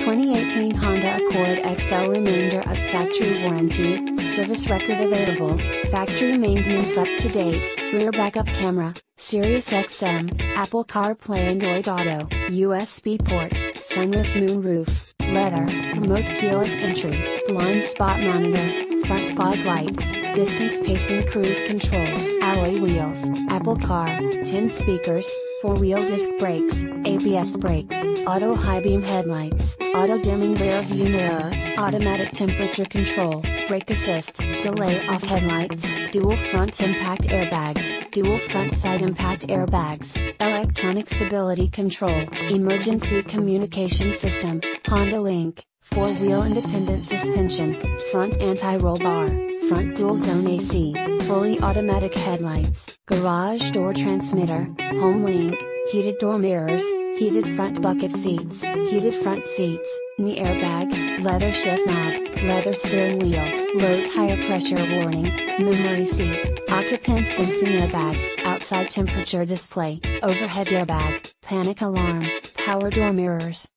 2018 Honda Accord XL remainder of factory warranty, service record available, factory maintenance up to date, rear backup camera, Sirius XM, Apple CarPlay Android Auto, USB port, sunroof moonroof, leather, remote keyless entry, blind spot monitor, front fog lights, distance pacing cruise control, alloy wheels, Apple Car, 10 speakers, 4-wheel disc brakes, ABS brakes, auto high beam headlights, auto dimming rear view mirror, automatic temperature control, brake assist, delay off headlights, dual front impact airbags, dual front side impact airbags, electronic stability control, emergency communication system, Honda Link, 4-wheel independent suspension, front anti-roll bar, front dual zone AC, fully automatic headlights, garage door transmitter, home link, heated door mirrors, heated front bucket seats, heated front seats, knee airbag, leather shift knob, leather steering wheel, low tire pressure warning, memory seat, occupant sensing airbag, outside temperature display, overhead airbag, panic alarm, power door mirrors,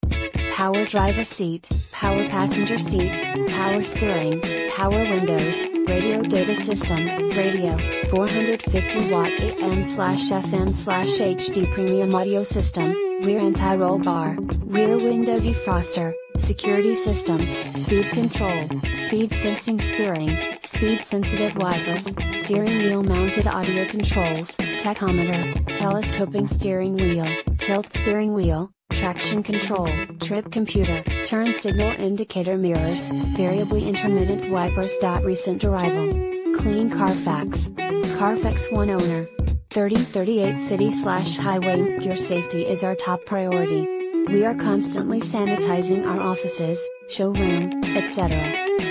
power driver seat, power passenger seat, power steering, power windows, radio data system, radio, 450 watt AM/FM/HD premium audio system, rear anti-roll bar, rear window defroster, security system, speed control, speed sensing steering, speed sensitive wipers, steering wheel mounted audio controls, tachometer, telescoping steering wheel, tilt steering wheel, traction control, trip computer, turn signal indicator mirrors, variably intermittent wipers. Recent arrival. Clean Carfax. Carfax One owner. 3038 city/highway. Your safety is our top priority. We are constantly sanitizing our offices, showroom, etc.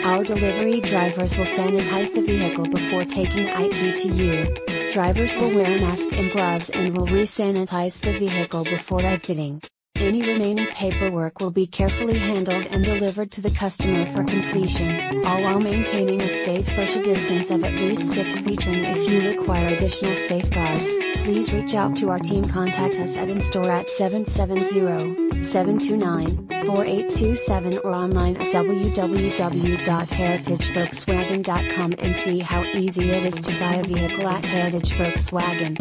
Our delivery drivers will sanitize the vehicle before taking it to you. Drivers will wear a mask and gloves and will re-sanitize the vehicle before exiting. Any remaining paperwork will be carefully handled and delivered to the customer for completion, all while maintaining a safe social distance of at least 6 feet. If you require additional safeguards, please reach out to our team. Contact us at in-store at 770-729-4827 or online at www.heritagevolkswagen.com and see how easy it is to buy a vehicle at Heritage Volkswagen.